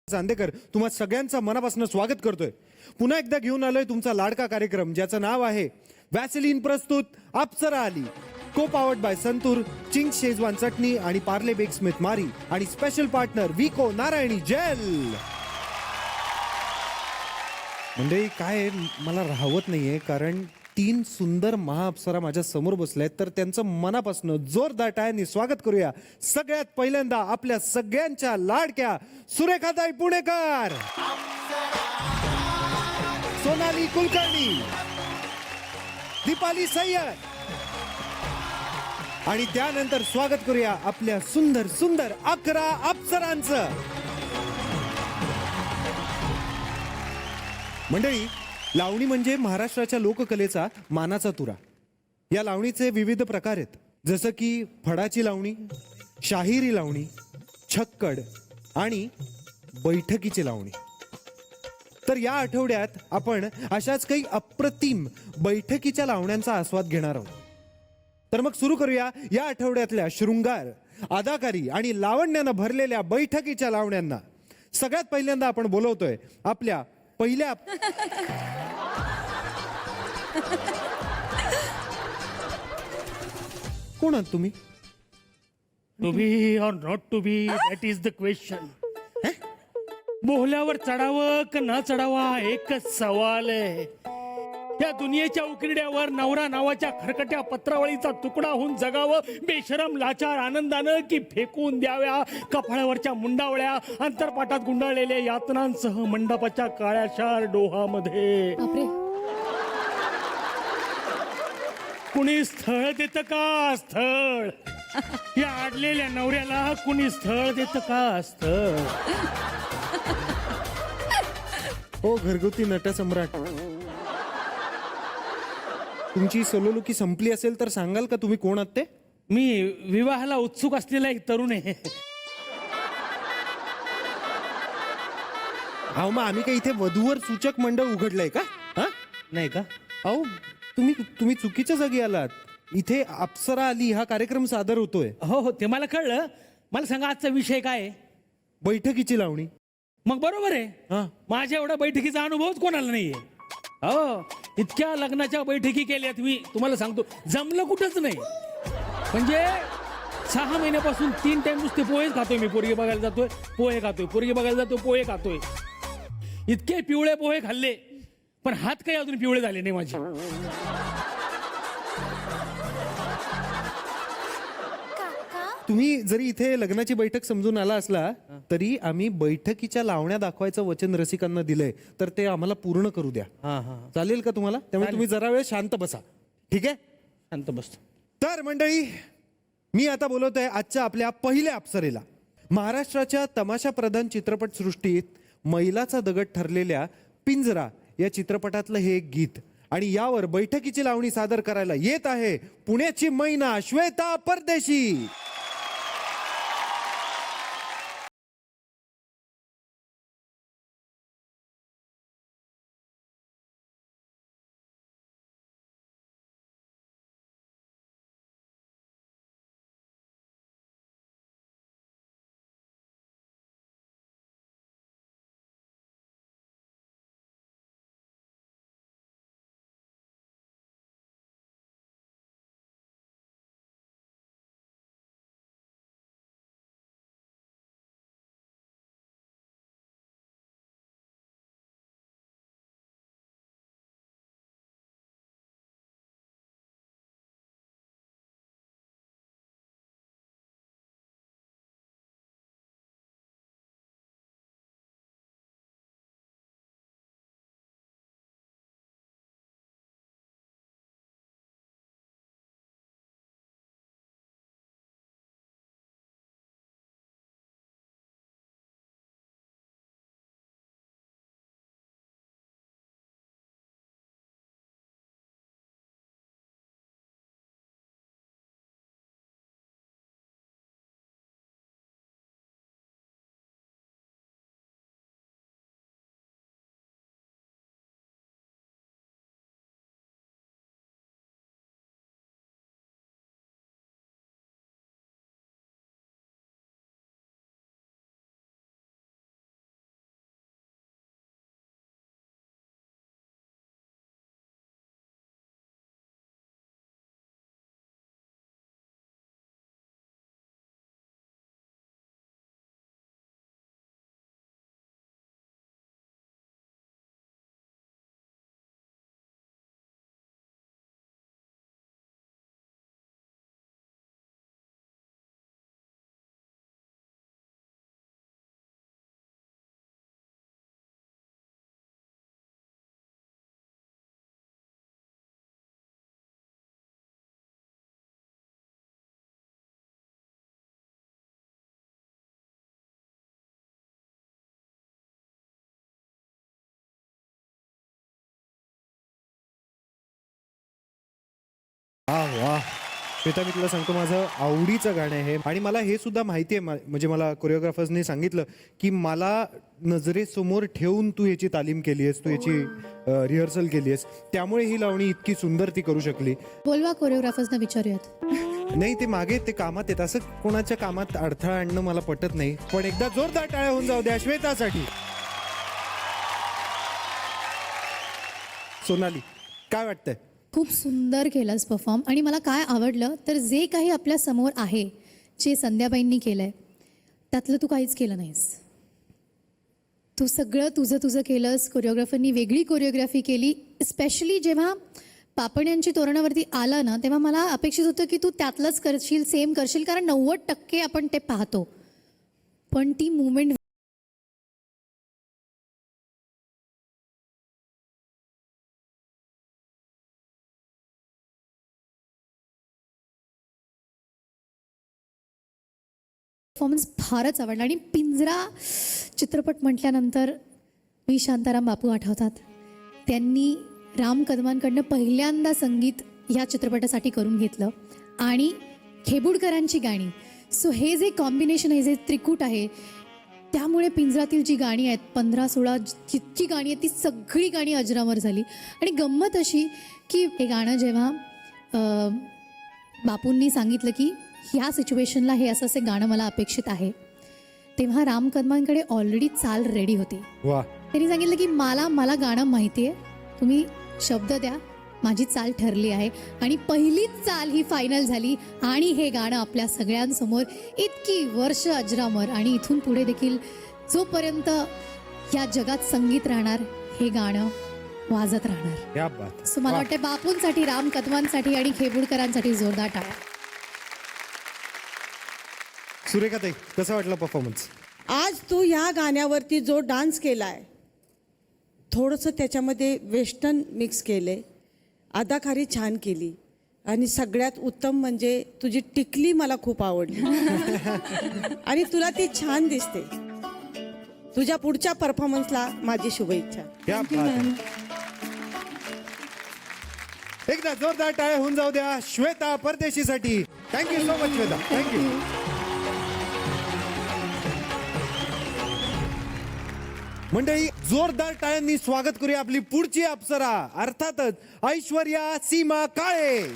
चांदेकर तुम्हा सगळ्यांचं मनापासून स्वागत करतोय। पुन्हा एकदा घेऊन आलोय तुमचा लाडका कार्यक्रम ज्याचं नाव आहे वॅसलीन प्रस्तुत Apsara Aali, co powered by Santoor, Ching's schezwan चटणी आणि पार्ले बेक स्मिथ मारी आणि स्पेशल पार्टनर विको नारायणी जेल। म्हणजे काय मला राहवत नाहीये कारण तीन सुंदर महाअप्सरा माझ्या समोर बसल्यात, तर त्यांचं मनापासून जोरदार टाळ्यांनी स्वागत करूया। सगळ्यात पहिल्यांदा आपल्या सगळ्यांच्या लाडक्या सुरेखाताई पुणेकर, सोनाली कुलकर्णी, दीपाली सय्यद आणि त्यानंतर स्वागत करूया आपल्या सुंदर सुंदर 11 अप्सरांचं। मंडळी, लावणी म्हणजे महाराष्ट्राच्या लोककलेचा मानाचा तुरा। या लावणीचे विविध प्रकार आहेत, जसं की फडाची लावणी, शाहिरी लावणी, छक्कड आणि बैठकीची लावणी। तर या आठवड्यात आपण अशाच काही अप्रतिम बैठकीच्या लावण्यांचा आस्वाद घेणार आहोत। तर मग सुरू करूया या आठवड्यातल्या शृंगार, अदाकारी आणि लावण्यानं भरलेल्या बैठकीच्या लावण्यांना। सगळ्यात पहिल्यांदा आपण बोलवतोय आपल्या पहिल्या कोण आहात तुम्ही? To be or not to be, that is the question. बोहल्यावर चढावं का न चढावा एकच सवाल आहे। या दुनियेच्या उकिरड्यावर नवरा नावाच्या खरकट्या पत्रावळीचा तुकडा होऊन जगावं बेशरम लाचार आनंदानं, की फेकून द्याव्या कपाळावरच्या मुंडावळ्या अंतरपाटात गुंडाळलेल्या यातनांसह मंडपाच्या काळ्याशार डोहामध्ये। कुणी स्थळ देतं का स्थळ? या आडलेल्या नवऱ्याला कुणी स्थळ देतं का स्थळ? ओ घरगुती नटसम्राट, तुमची सोलोलुकी संपली असेल तर सांगाल का तुम्ही कोण आहात ते? मी विवाहाला उत्सुक असलेला एक तरुण आहे। अहो मग आम्ही काय इथे वधूवर सूचक मंडळ उघडलंय का? हा नाही का? अहो तुम्ही चुकीच्या जागी आलात। इथे अप्सरा आली हा कार्यक्रम सादर होतोय। हो हो, ते मला कळलं। मला सांगा आजचा विषय काय आहे? बैठकीची लावणी। मग बरोबर आहे। हा, माझ्या एवढा बैठकीचा अनुभवच कोणाला नाहीये। हो, इतक्या लग्नाच्या बैठकी केल्यात मी, तुम्हाला सांगतो जमलं कुठंच नाही। म्हणजे 6 महिन्यापासून 3 टाइम नुसते पोहेच खातोय मी। पोरगी बघायला जातोय पोहे खातोय, पोरगी बघायला जातोय पोहे खातोय। इतके पिवळे पोहे खाल्ले पण हात काही अजून पिवळे झाले नाही माझे। तुम्ही जरी इथे लग्नाची बैठक समजून आला असला तरी आम्ही बैठकीच्या लावण्या दाखवायचं वचन रसिकांना दिलंय, तर ते आम्हाला पूर्ण करू द्या। चालेल का तुम्हाला? त्यामुळे तुम्ही जरा वेळ शांत बसा, ठीक आहे? शांत बसतो। तर मंडळी, मी आता बोलवतोय आजच्या आपल्या पहिल्या अप्सरेला। महाराष्ट्राच्या तमाशा प्रधान चित्रपट सृष्टीत मैलाचा दगड ठरलेल्या पिंजरा या चित्रपटातलं हे एक गीत, आणि यावर बैठकीची लावणी सादर करायला येत आहे पुण्याची मैना श्वेता परदेशी। वा श्वेता, मी तुला सांगतो माझं आवडीचं गाणं आहे आणि मला हे सुद्धा माहिती आहे, म्हणजे मला कोरिओग्राफर्सनी सांगितलं की मला नजरेसमोर ठेवून तू याची तालीम केली आहेस, तू याची रिहर्सल केली आहेस, त्यामुळे ही लावणी इतकी सुंदर ती करू शकली. बोलवा कोरिओग्राफर्सना विचारूयात. नाही, ते मागे ते कामात येत, असं कोणाच्या कामात अडथळा आणणं मला पटत नाही. पण एकदा जोरदार टाळ्या होऊन जाऊ द्या श्वेतासाठी. सोनाली, काय वाटतंय? खूप सुंदर केलंस परफॉर्म. आणि मला काय आवडलं तर जे काही आपल्या समोर आहे, जे संध्याबाईंनी केलंय, त्यातलं तू काहीच केलं नाहीस. तू सगळं तुझं केलंस. कोरिओग्राफरनी वेगळी कोरिओग्राफी केली. स्पेशली जेव्हा पापण्यांची तोरणावरती आला ना, तेव्हा मला अपेक्षित होतं की तू त्यातलंच करशील, सेम करशील, कारण 90% आपण ते पाहतो. पण ती मुवमेंट परफॉर्मन्स फारच आवडला. आणि पिंजरा चित्रपट म्हटल्यानंतर मी शांताराम बापू आठवतात. त्यांनी राम कदमांकडनं पहिल्यांदा संगीत ह्या चित्रपटासाठी करून घेतलं आणि खेबुडकरांची गाणी. सो हे जे कॉम्बिनेशन आहे, जे त्रिकूट आहे, त्यामुळे पिंजरातील जी गाणी आहेत, 15-16 जितकी गाणी आहेत, ती सगळी गाणी अजरामर झाली. आणि गंमत अशी की हे गाणं जेव्हा बापूंनी सांगितलं की ह्या सिच्युएशनला हे असं गाणं मला अपेक्षित आहे, तेव्हा राम कदमांकडे ऑलरेडी चाल रेडी होती. वा, त्यांनी सांगितलं की मला गाणं माहिती आहे, तुम्ही शब्द द्या, माझी चाल ठरली आहे. आणि पहिलीच चाल ही फायनल झाली आणि हे गाणं आपल्या सगळ्यांसमोर इतकी वर्ष अजरामर आणि इथून पुढे देखील जोपर्यंत या जगात संगीत राहणार, हे गाणं वाजत राहणार. क्या बात. सो मला वाटतं बापूंसाठी, राम कदमांसाठी आणि खेबुडकरांसाठी जोरदार टाळ्या. सुरेखाताई, कसा वाटला परफॉर्मन्स? आज तू ह्या गाण्यावरती जो डान्स केलाय, थोडंसं त्याच्यामध्ये वेस्टर्न मिक्स केले, अदाकारी छान केली आणि सगळ्यात उत्तम म्हणजे तुझी टिकली मला खूप आवडली. आणि तुला ती छान दिसते. तुझ्या पुढच्या परफॉर्मन्सला माझी शुभेच्छा. क्या बात आहे. एकदा जोरदार टाळ्या होऊन जाऊ द्या श्वेता परदेशीसाठी. Thank you so much Shweta, thank you. मंडळी, जोरदार टाळ्यांनी स्वागत करूया आपली पुढची अप्सरा, अर्थातच ऐश्वर्या सीमा काळे.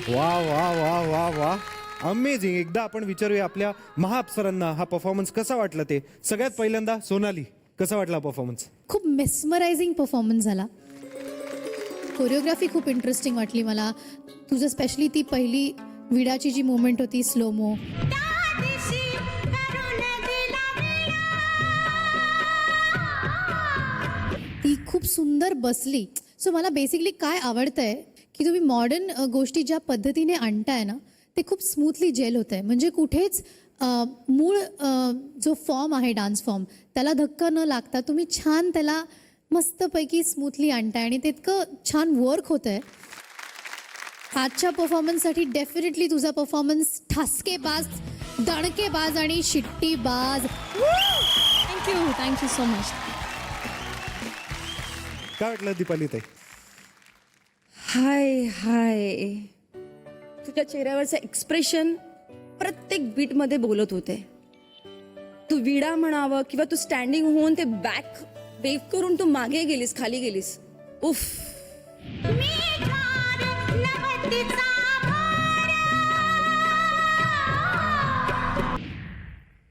वा वा वा वा वा अमेझिंग. एकदा आपण विचारूया आपल्या महाअप्सरांना हा परफॉर्मन्स कसा वाटला ते. सगळ्यात पहिल्यांदा सोनाली, कसा वाटला परफॉर्मन्स? खूप मेस्मरायझिंग परफॉर्मन्स झाला. कोरिओग्राफी खूप इंटरेस्टिंग वाटली मला. तुझं स्पेशली ती पहिली विडाची जी मुवमेंट होती स्लोमो, ती खूप सुंदर बसली. सो मला बेसिकली काय आवडतंय की तुम्ही मॉडर्न गोष्टी ज्या पद्धतीने आणताय ना ते खूप स्मूथली जेल होत आहे. म्हणजे कुठेच मूळ जो फॉर्म आहे डान्स फॉर्म त्याला धक्का न लागता तुम्ही छान त्याला मस्तपैकी स्मूथली आणताय आणि ते इतकं छान वर्क होत आहे. आजच्या परफॉर्मन्ससाठी डेफिनेटली तुझा परफॉर्मन्स ठासकेबाज, दणकेबाज आणि शिट्टीबाज. Thank you so much. काय वाटलं दीपाली ताई? हाय तुझ्या चेहऱ्यावरचं एक्सप्रेशन प्रत्येक बीटमध्ये बोलत होते. तू विडा म्हणावं किंवा तू स्टँडिंग होऊन ते बॅक वेव करून तू मागे गेलीस, खाली गेलीस. उफ.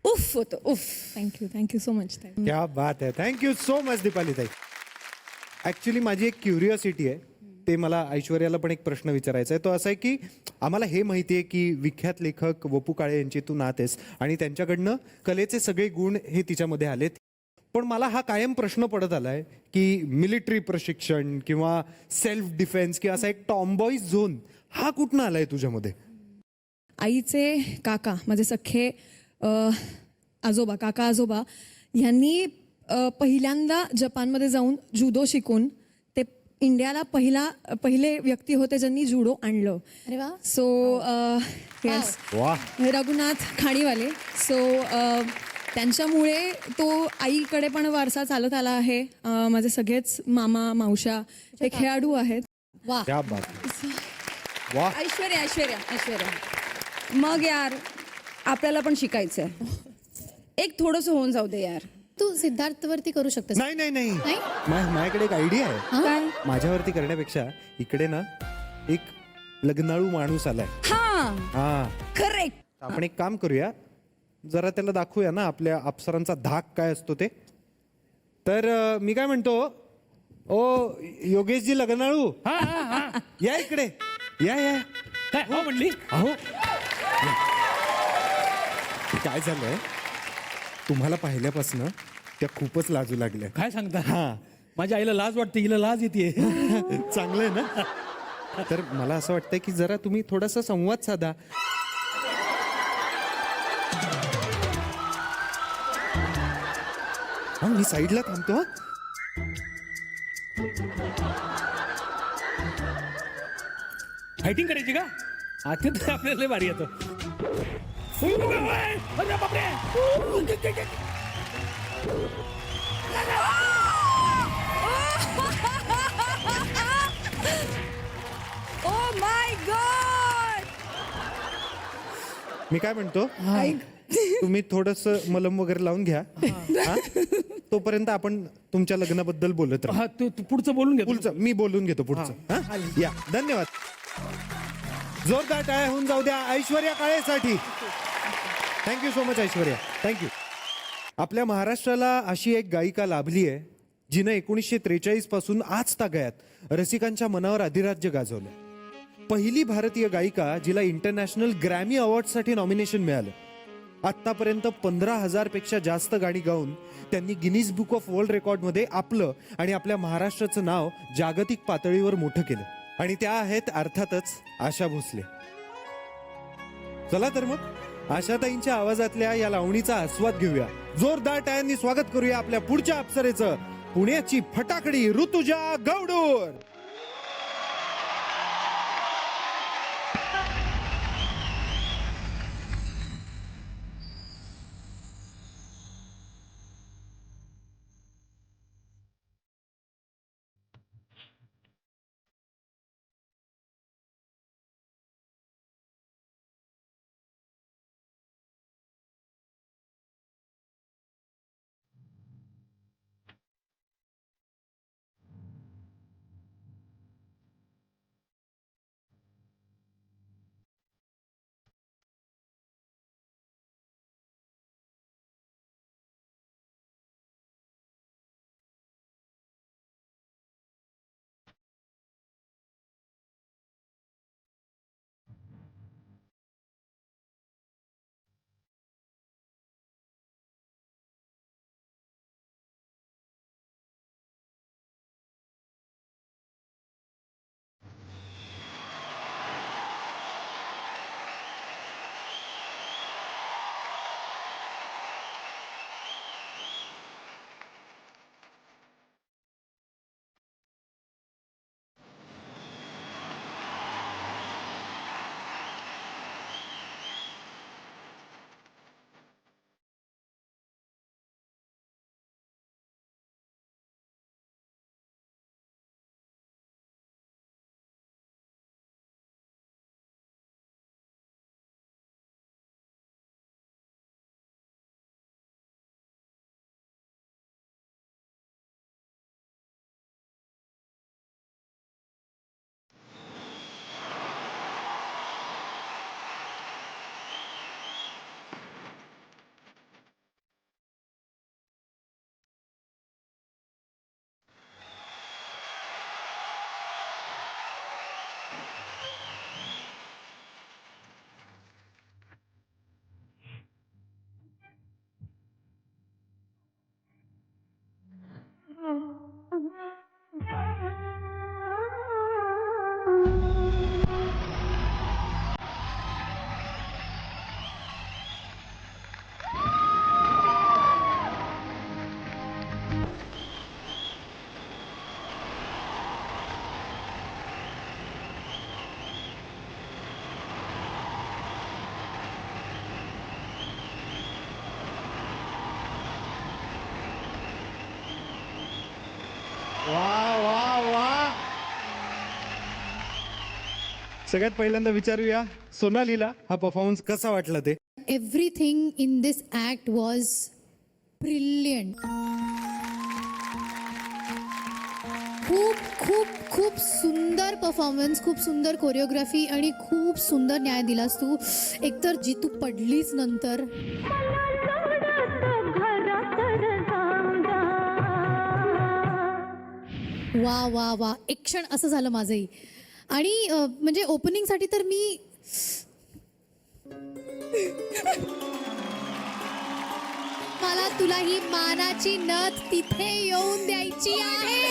उफ होतं उफ. Thank you so much. क्या बात आहे. थँक्यू सो मच दीपाली ताई. ॲक्च्युली माझी एक क्युरिओसिटी आहे, ते मला ऐश्वर्याला पण एक प्रश्न विचारायचा आहे. तो असा आहे की आम्हाला हे माहिती आहे की विख्यात लेखक वपू काळे यांची तू नात आहेस आणि त्यांच्याकडनं कलेचे सगळे गुण हे तिच्यामध्ये आलेत. पण मला हा कायम प्रश्न पडत आलाय की मिलिटरी प्रशिक्षण किंवा सेल्फ डिफेन्स किंवा असा एक टॉमबॉईज झोन हा कुठनं आलाय तुझ्यामध्ये? आईचे काका माझे सख्खे काका आजोबा यांनी पहिल्यांदा जपानमध्ये जाऊन जुडो शिकून ते इंडियाला पहिले व्यक्ती होते ज्यांनी जुडो आणलं. अरे वा. सो येस, वा. रघुनाथ खाणीवाले. सो त्यांच्यामुळे तो आईकडे पण वारसा चालत आला आहे. माझे सगळेच मामा मावशा हे खेळाडू आहेत. वा. क्या बात. वा. ऐश्वर्या मग यार आपल्याला पण शिकायचंय. एक थोडंसं होऊन जाऊ दे यार. तू सिद्धार्थवरती करू शकतेस. नाही नाही नाही, नाही? माझ्याकडे एक आयडिया आहे. काय? माझ्यावरती करण्यापेक्षा इकडे ना एक लग्नाळू माणूस आलाय. हा करेक्ट. आपण एक काम करूया, जरा त्याला दाखवूया ना आपल्या अप्सरांचा धाक काय असतो ते. तर मी काय म्हणतो, ओ योगेशजी लग्नाळू, हा हा हा. या इकडे या या. काय हो म्हणली? अहो काय झालंय, तुम्हाला पाहिल्यापासून त्या खूपच लाजू लागल्या. काय सांगता? हा. माझ्या आईला लाज वाटते, हिला लाज येते. चांगलं आहे ना. तर मला असं वाटतंय की जरा तुम्ही थोडासा संवाद साधा. हा, मी साईडला थांबतो. हा. फायटिंग करायची का? आता तर आपल्याला लय भारी येतं. अरे बापरे. Oh my God. मी काय म्हणतो, तुम्ही थोडस मलम वगैरे लावून घ्या. हा? तोपर्यंत आपण तुमच्या लग्नाबद्दल बोलत राहू. हा तू पुढचं बोलून घे. पुढचं मी बोलून घेतो पुढचं. हा? या, धन्यवाद. जोरदार टाळ्या होऊन जाऊ द्या ऐश्वर्या काळेसाठी. Thank you so much Aishwarya, thank you. आपल्या महाराष्ट्राला अशी एक गायिका लाभली आहे जिनं 1943 पासून आज तागयात रसिकांच्या मनावर अधिराज्य गाजवलं. पहिली भारतीय गायिका जिला इंटरनॅशनल ग्रॅमी अवॉर्डसाठी नॉमिनेशन मिळालं. आत्तापर्यंत 15,000 पेक्षा जास्त गाणी गाऊन त्यांनी गिनीज बुक ऑफ वर्ल्ड रेकॉर्डमध्ये आपलं आणि आपल्या महाराष्ट्राचं नाव जागतिक पातळीवर मोठं केलं. आणि त्या आहेत अर्थातच आशा भोसले. चला तर मग आशाताईंच्या आवाजातल्या या लावणीचा आस्वाद घेऊया. जोरदार टाळ्यांनी स्वागत करूया आपल्या पुढच्या अप्सरेचं, पुण्याची फटाकडी ऋतुजा गौडूर. सगळ्यात पहिल्यांदा विचारूया सोनालीला हा परफॉर्मन्स कसा वाटला ते. Everything in this act was brilliant. खूप खूप खूप सुंदर परफॉर्मन्स, खूप सुंदर कोरिओग्राफी आणि खूप सुंदर न्याय दिलास तू. एकतर जी तू पडलीच नंतर, वा वा वा, एक क्षण असं झालं माझंही. आणि म्हणजे ओपनिंगसाठी तर मी मला तुला ही मानाची नथ तिथे येऊन द्यायची आहे.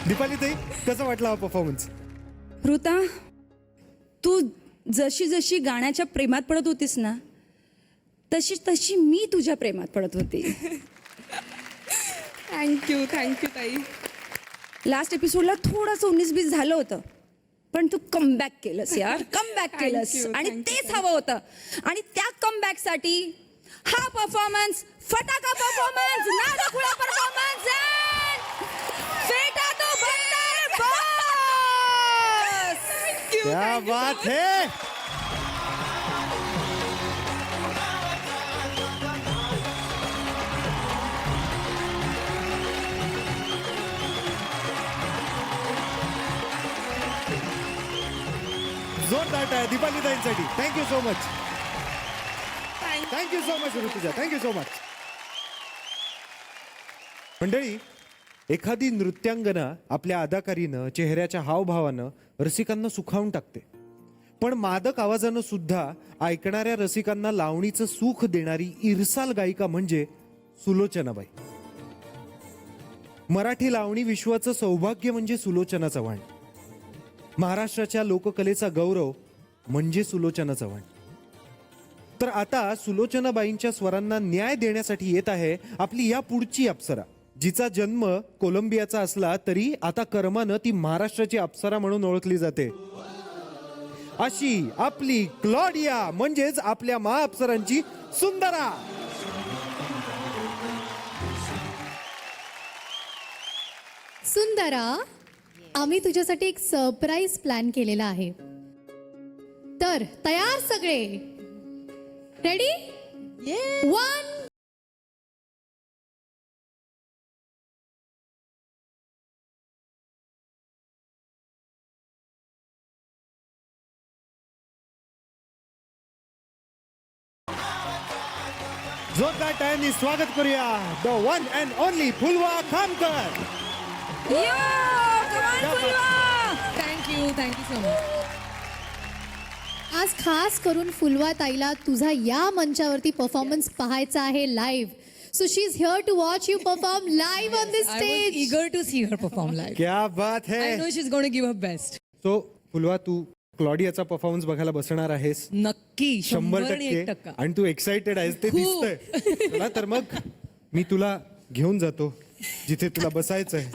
दीपाली ताई, कसा वाटला हा परफॉर्मन्स? ऋता, तू जशी जशी गाण्याच्या प्रेमात पडत होतीस ना, तशी तशी मी तुझ्या प्रेमात पडत होती. थँक्यू ताई. लास्ट एपिसोडला थोडंसं 19-20 झालं होतं, पण तू कमबॅक केलंस यार, कमबॅक केलंस. you, आणि thank you, तेच हवं होतं. आणि त्या कमबॅकसाठी हा परफॉर्मन्स, फटाका परफॉर्मन्स, नारखुळा परफॉर्मन्स, फेटा तो बंदर बॉस. क्या बात है. जोरदार आहे दीपाली ताईंसाठी. Thank you so much. Thank you so much Rutuja. Thank you so much. मंडळी, एखादी नृत्यांगना आपल्या अदाकारीनं, चेहऱ्याच्या हावभावानं रसिकांना सुखावून टाकते. पण मादक आवाजानं सुद्धा ऐकणाऱ्या रसिकांना लावणीचं सुख देणारी इरसाल गायिका म्हणजे सुलोचनाबाई. मराठी लावणी विश्वाचं सौभाग्य म्हणजे सुलोचना चव्हाण. महाराष्ट्राच्या लोककलेचा गौरव म्हणजे सुलोचना चव्हाण. तर आता सुलोचनाबाईंच्या स्वरांना न्याय देण्यासाठी येत आहे आपली या पुढची अप्सरा, जिचा जन्म कोलंबियाचा असला तरी आता कर्मानं ती महाराष्ट्राची अप्सरा म्हणून ओळखली जाते. अशी आपली क्लॉडिया, म्हणजेच आपल्या महाअप्सरांची सुंदरा. सुंदरा, आम्ही तुझ्यासाठी एक सरप्राईज प्लॅन केलेला आहे. तर तयार सगळे? रेडी? 1 जोरदार टाळ्यांनी स्वागत करूया द वन अँड ओनली फुलवा खामकर. Thank you so much. आज खास करून फुलवा ताईला तुझा या मंचावरती परफॉर्मन्स पाहायचा आहे live. So she is here to watch you perform live on this I was stage. eager to see her perform live. क्या बात I है. know she's going to give her best. So फुलवा, तू क्लॉडियाचा performance बघायला बसणार आहेस नक्की 100%. आणि तू excited आहेस ते खूप. दिसतंय. चला तर मग मी तुला घेऊन जातो जिथे तुला बसायचंय.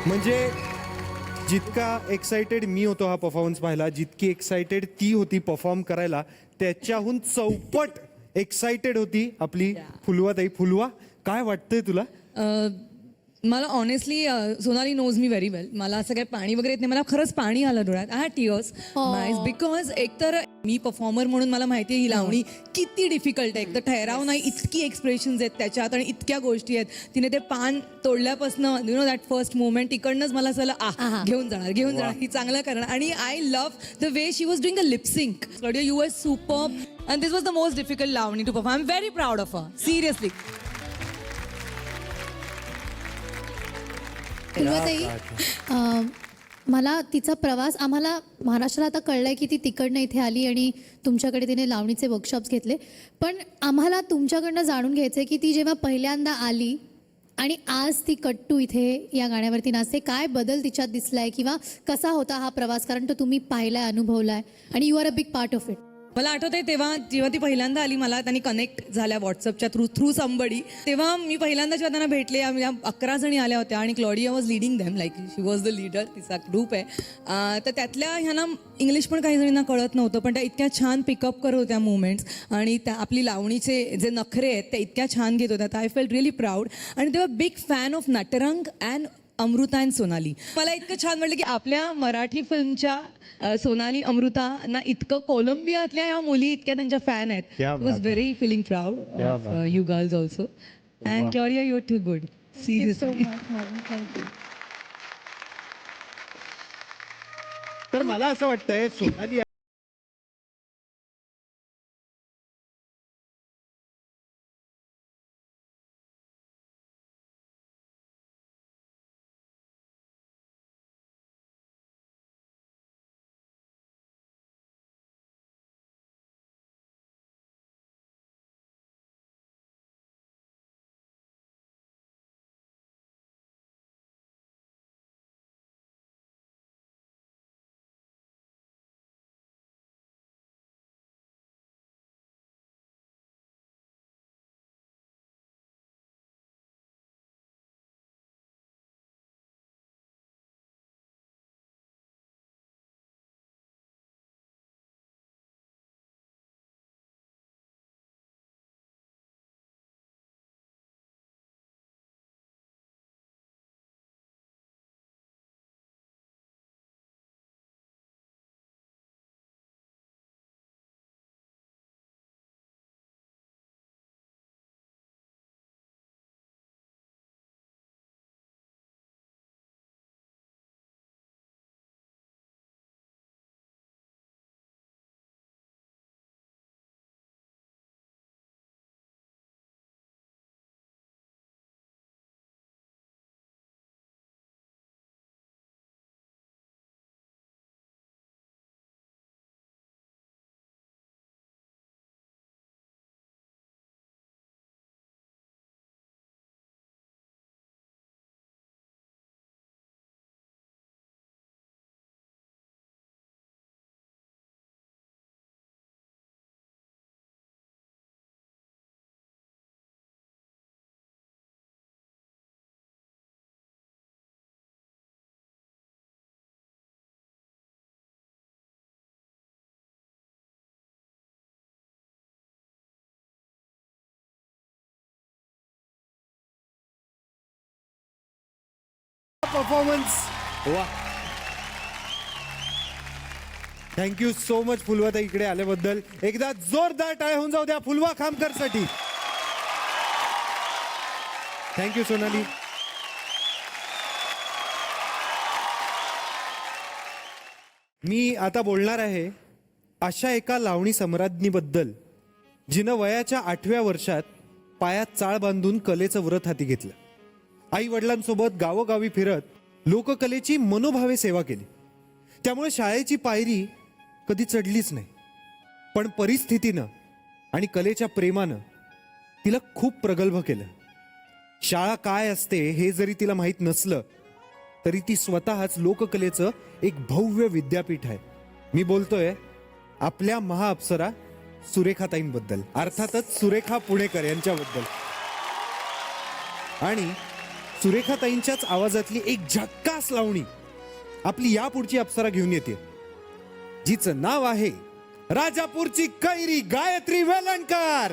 म्हणजे जितका एक्साइटेड मी होतो हा परफॉर्मन्स पाहायला, जितकी एक्साइटेड ती होती परफॉर्म करायला, त्याच्याहून चौपट एक्साइटेड होती आपली फुलवा ताई. फुलवा, काय वाटतंय तुला? मला honestly Sonali knows me very well. मला असं काही पाणी वगैरे येत नाही. मला खरंच पाणी आलं डोळ्यात. आय हॅड टिअर्स मायज बिकॉज एकतर मी परफॉर्मर म्हणून मला माहिती आहे ही लावणी किती डिफिकल्ट आहे. एकतर ठहराव नाही, इतकी एक्सप्रेशन्स आहेत त्याच्यात आणि इतक्या गोष्टी आहेत. तिने ते पान तोडल्यापासून you know that first moment तिकडनंच मला असं घेऊन जाणार ही चांगलं करणार. आणि I love the way she was doing a lip sync. You were super and this was the most difficult lavani to perform. I am very proud of her, seriously. फुलवाताई, मला तिचा प्रवास, आम्हाला महाराष्ट्राला आता कळलंय की ती तिकडनं इथे आली आणि तुमच्याकडे तिने लावणीचे वर्कशॉप्स घेतले. पण आम्हाला तुमच्याकडनं जाणून घ्यायचं आहे की ती जेव्हा पहिल्यांदा आली आणि आज ती कट्टू इथे या गाण्यावरती नाचते, काय बदल तिच्यात दिसलाय किंवा कसा होता हा प्रवास? कारण तो तुम्ही पाहिलाय, अनुभवलाय आणि you are a big part of it. मला आठवत आहे तेव्हा जेव्हा ती पहिल्यांदा आली, मला त्यांनी कनेक्ट झाल्या व्हॉट्सअपच्या थ्रू समबडी. तेव्हा मी पहिल्यांदा जेव्हा त्यांना भेटले, 11 जणी आल्या होत्या आणि Claudia was leading them, like she was the leader. तिचा ग्रुप आहे. तर त्यातल्या ह्यांना इंग्लिश पण काही जणींना कळत नव्हतं, पण त्या इतक्या छान पिकअप करत होत्या मुवमेंट्स आणि त्या आपली लावणीचे जे नखरे आहेत त्या इतक्या छान घेत होत्या. तर आय फेल्ट रिअली प्राऊड. आणि तेव्हा big fan of Natarang and Amruta and Sonali. मला इतकं छान वाटलं की आपल्या मराठी फिल्मच्या सोनाली अमृतांना इतकं कोलंबियातल्या या मुली इतक्या त्यांच्या फॅन आहेत. Was very feeling proud you girls also. And Claudia you are too good, seriously. तर मला असं वाटतंय सोनाली परफॉर्मन्स. वा. थँक्यू सो मच फुलवा इकडे आल्याबद्दल. एकदा जोरदार टाळ्या होऊन जाऊ द्या फुलवा खामकर साठी. थँक्यू सोनाली. मी आता बोलणार आहे अशा एका लावणी सम्राज्ञीबद्दल जिनं वयाच्या 8व्या वर्षात पायात चाळ बांधून कलेचं व्रत हाती घेतलं. आई वडिलांसोबत गावोगावी फिरत लोककलेची मनोभावे सेवा केली. त्यामुळे शाळेची पायरी कधी चढलीच नाही. पण परिस्थितीनं आणि कलेच्या प्रेमानं तिला खूप प्रगल्भ केलं. शाळा काय असते हे जरी तिला माहीत नसलं तरी ती स्वतःच लोककलेचं एक भव्य विद्यापीठ आहे. मी बोलतोय आपल्या महाअप्सरा सुरेखाताईंबद्दल, अर्थातच सुरेखा पुणेकर यांच्याबद्दल. आणि सुरेखाताईंच्याच आवाजातली एक झक्कास लावणी आपली यापुढची अप्सरा घेऊन येते, जिचं नाव आहे राजापूरची कैरी गायत्री वेलणकर.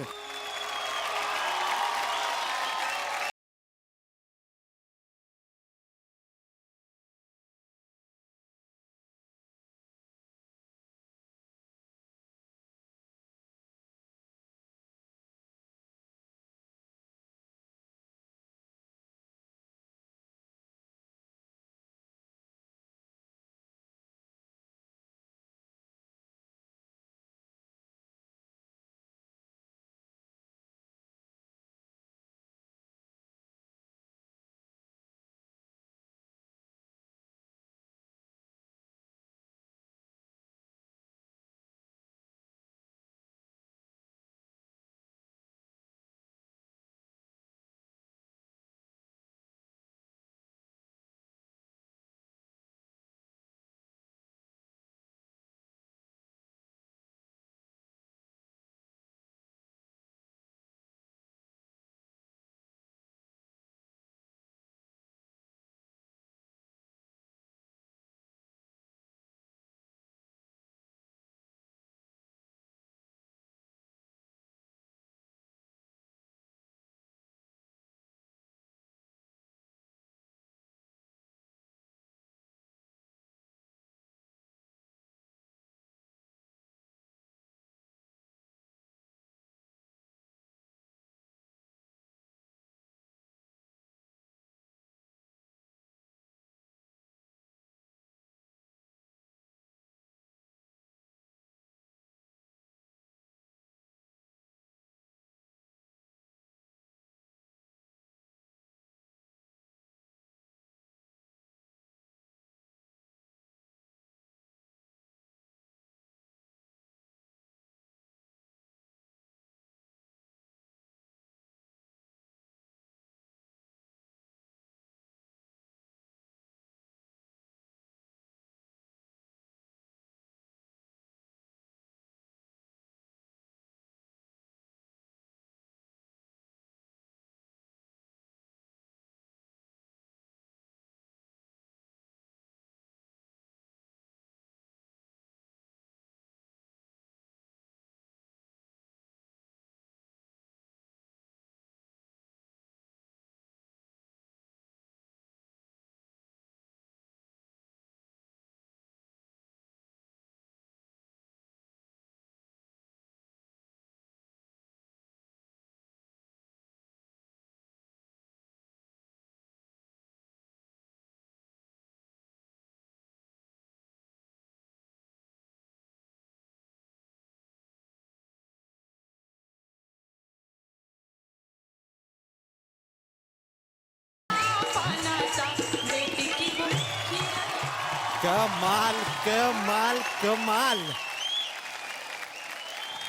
कमाल कमाल कमाल.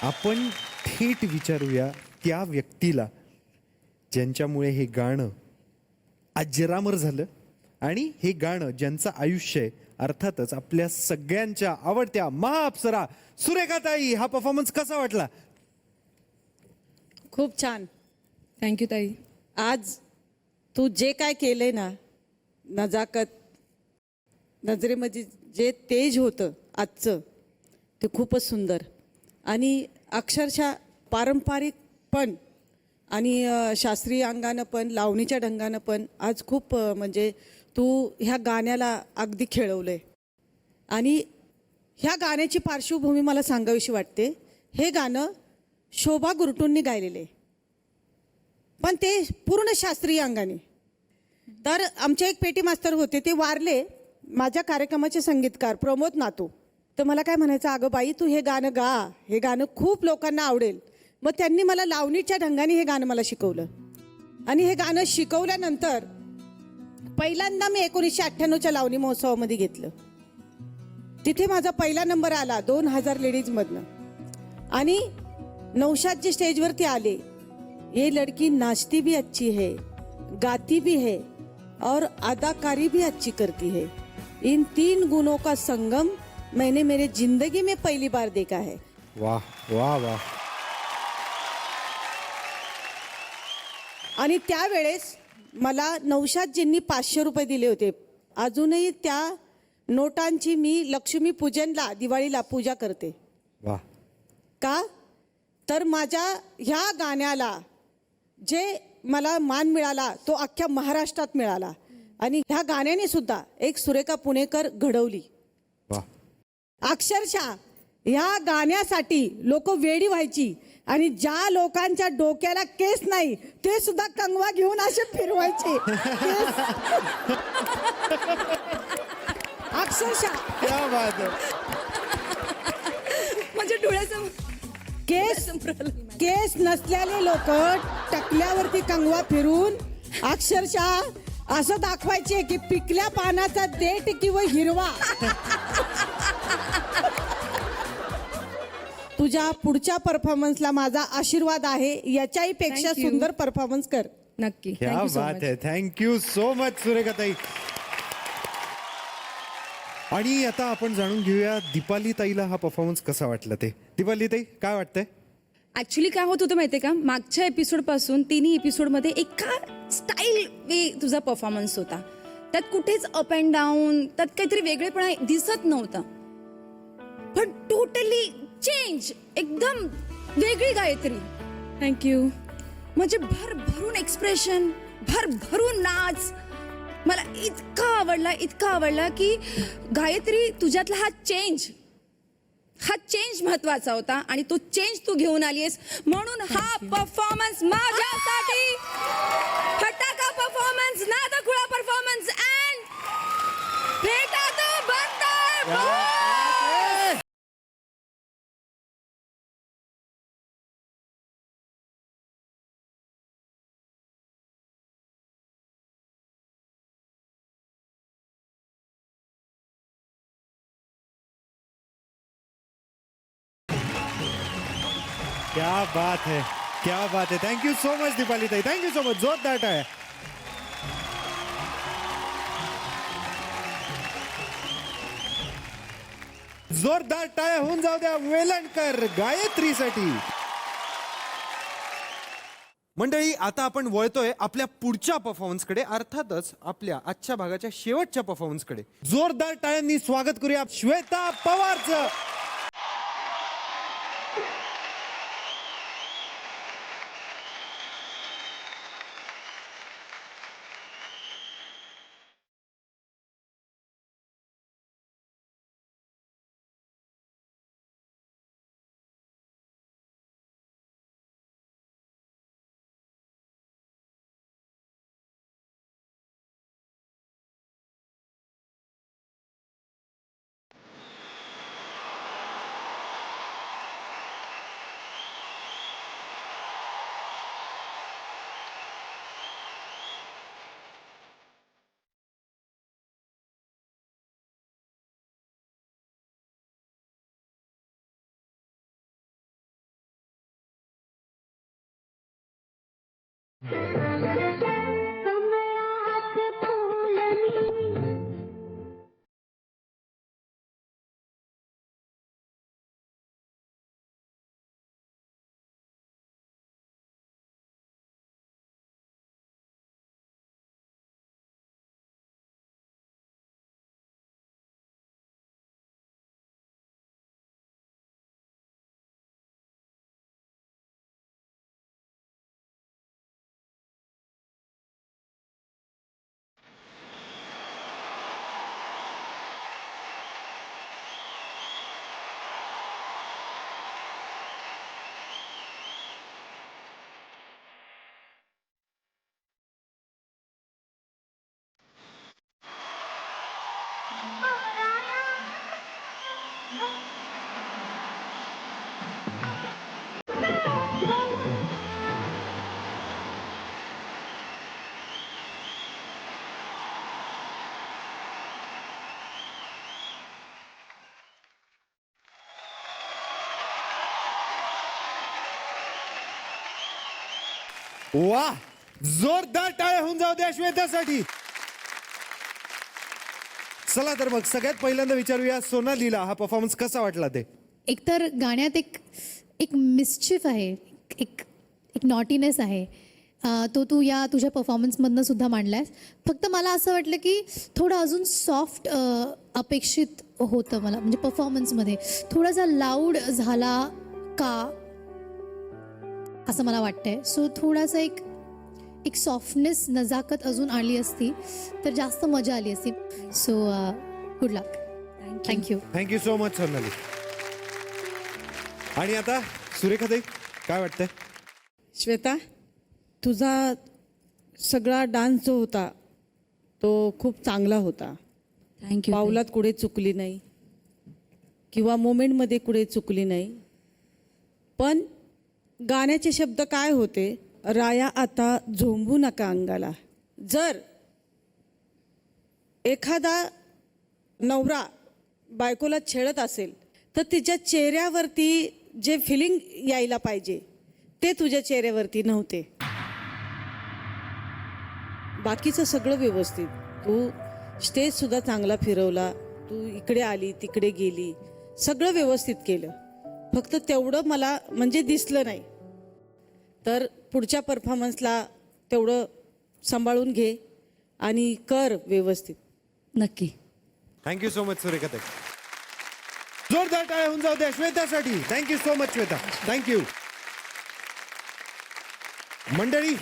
आपण थेट विचारूया त्या व्यक्तीला ज्यांच्यामुळे हे गाणं अजरामर झालं आणि हे गाणं ज्यांचं आयुष्य आहे, अर्थातच आपल्या सगळ्यांच्या आवडत्या महाअप्सरा सुरेखाताई. हा परफॉर्मन्स कसा वाटला? खूप छान. थँक्यू ताई. आज तू जे काय केले ना, नजाकत नजरेमध्ये जे तेज होतं आजचं, ते खूपच सुंदर आणि अक्षरशः पारंपरिक पण आणि शास्त्रीय अंगानं पण लावणीच्या ढंगानं पण आज खूप म्हणजे तू ह्या गाण्याला अगदी खेळवलंय. आणि ह्या गाण्याची पार्श्वभूमी मला सांगावीशी वाटते. हे गाणं शोभा गुरटूंनी गायलेलं आहे, पण ते पूर्ण शास्त्रीय अंगाने. तर आमचे एक पेटी मास्तर होते, ते वारले. माझ्या कार्यक्रमाचे संगीतकार प्रमोद नातू. तर मला काय म्हणायचं, अगं बाई तू हे गाणं गा, हे गाणं खूप लोकांना आवडेल. मग त्यांनी मला लावणीच्या ढंगाने हे गाणं मला शिकवलं. आणि हे गाणं शिकवल्यानंतर पहिल्यांदा मी 1998च्या लावणी महोत्सवामध्ये घेतलं. तिथे माझा पहिला नंबर आला 2000 लेडीजमधनं. आणि नौशादजी स्टेजवरती आले. ये लड़की नाचती भी अच्छी है, गाती भी है और अदाकारी भी अच्छी करती है. इन 3 गुणों का संगम मैंने मेरे जिंदगी में पहली बार देखा है. वाह वाह वाह. आणि त्यावेळेस मला नौशादजींनी 500 रुपये दिले होते. अजूनही त्या नोटांची मी लक्ष्मी पूजनला, दिवाळीला पूजा करते. वाह. का तर माझ्या ह्या गाण्याला जे मला मान मिळाला तो अख्ख्या महाराष्ट्रात मिळाला. आणि ह्या गाण्याने सुद्धा एक सुरेखा पुणेकर घडवली. वाह. अक्षरशः ह्या गाण्यासाठी लोक वेडी व्हायची. आणि ज्या लोकांच्या डोक्याला केस नाही ते सुद्धा कंगवा घेऊन असे फिरवायचे. अक्षरशः क्या बात है. म्हणजे डोळ्यासमोर केस नसलेले लोक टकल्यावरती कंगवा फिरून अक्षरशः असं दाखवायचे की पिकल्या पानाचा देठ किंवा हिरवा. तुझ्या पुढच्या परफॉर्मन्सला माझा आशीर्वाद आहे. याच्याही पेक्षा Thank you. सुंदर परफॉर्मन्स कर. नक्की. क्या Thank you so बात much. है. थँक्यू सो मच सुरेखाताई. आणि आता आपण जाणून घेऊया दीपाली ताईला हा परफॉर्मन्स कसा वाटला ते. दीपाली ताई काय वाटतंय? ऍक्च्युली काय होत होतं माहितीये का, मागच्या एपिसोड पासून तिन्ही एपिसोडमध्ये एका स्टाईल वे तुझा परफॉर्मन्स होता. त्यात कुठेच अप अँड डाऊन, त्यात काहीतरी वेगळेपणा दिसत नव्हता. पण टोटली चेंज, एकदम वेगळी गायत्री. थँक्यू. म्हणजे भरभरून एक्सप्रेशन, भरभरून नाच. मला इतका आवडला की गायत्री तुझ्यातला हा चेंज महत्वाचा होता आणि तो चेंज तू घेऊन आलीस. म्हणून हा परफॉर्मन्स माझ्यासाठी फटाका परफॉर्मन्स, नादखुळा परफॉर्मन्स अँड भेटा तो बंद. क्या बात है, क्या बात है. थँक्यू सो मच दीपाली ताई. Thank you so much. जोरदार टाळ्या. जोरदार टाळ्या होऊन जाऊ द्या वेलणकर गायत्रीसाठी. मंडळी आता आपण वळतोय आपल्या पुढच्या परफॉर्मन्सकडे, अर्थातच आपल्या आजच्या भागाच्या शेवटच्या परफॉर्मन्सकडे. जोरदार टाळ्यांनी स्वागत करूया श्वेता पवारचं. वा, जोरदार टाळ्या होऊन जाऊ द्या श्वेतासाठी. चला तर मग सगळ्यात पहिल्यांदा विचारूया सोनालीला हा परफॉर्मन्स कसा वाटला ते. एकतर गाण्यात एक मिस्चिफ आहे, एक नॉटीनेस आहे. तो तू या तुझ्या परफॉर्मन्समधनं सुद्धा मांडलायस. फक्त मला असं वाटलं की थोडं अजून सॉफ्ट अपेक्षित होतं मला, म्हणजे परफॉर्मन्समध्ये थोडासा लाऊड झाला का असं मला वाटतंय. सो थोडासा एक सॉफ्टनेस, नजाकत अजून आली असती तर जास्त मजा आली असती. So good luck. Thank you. Thank you so much Sonali. आणि आता सुरेखाताई काय वाटतंय. श्वेता, तुझा सगळा डान्स जो होता तो खूप चांगला होता. थँक्यू. पावलात कुठे चुकली नाही किंवा मोमेंटमध्ये कुठे चुकली नाही. पण गाण्याचे शब्द काय होते, राया आता झोंबू नका अंगाला. जर एखादा नवरा बायकोला छेडत असेल तर तिच्या चेहऱ्यावरती जे फिलिंग यायला पाहिजे ते तुझ्या चेहऱ्यावरती नव्हते. बाकीचं सगळं व्यवस्थित, तू स्टेज सुद्धा चांगला फिरवला, तू इकडे आली तिकडे गेली, सगळं व्यवस्थित केलं. फक्त तेवढं मला म्हणजे दिसलं नाही. तर पुढच्या परफॉर्मन्सला तेवढं सांभाळून घे आणि कर व्यवस्थित. नक्की. थँक्यू सो मच सुरेखाताई. जोरदार टाळ्या होऊन जाऊ द्या श्वेतासाठी. Thank you so much Shweta. Thank you. मंडळी,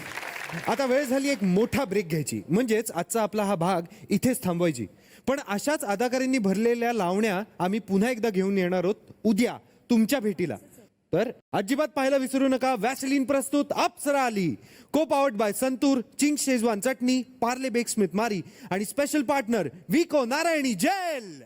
आता वेळ झाली एक मोठा ब्रेक घ्यायची, म्हणजेच आजचा आपला हा भाग इथेच थांबवायची. पण अशाच अदाकारांनी भरलेल्या लावण्या आम्ही पुन्हा एकदा घेऊन येणार आहोत उद्या तुमच्या भेटीला. तर अजिबात पाहायला विसरू नका. वॅसलीन प्रस्तुत Apsara Aali, co powered by Santoor, Ching's schezwan चटणी, पार्ले बेक स्मिथ मारी आणि स्पेशल पार्टनर विको नारायणी जेल.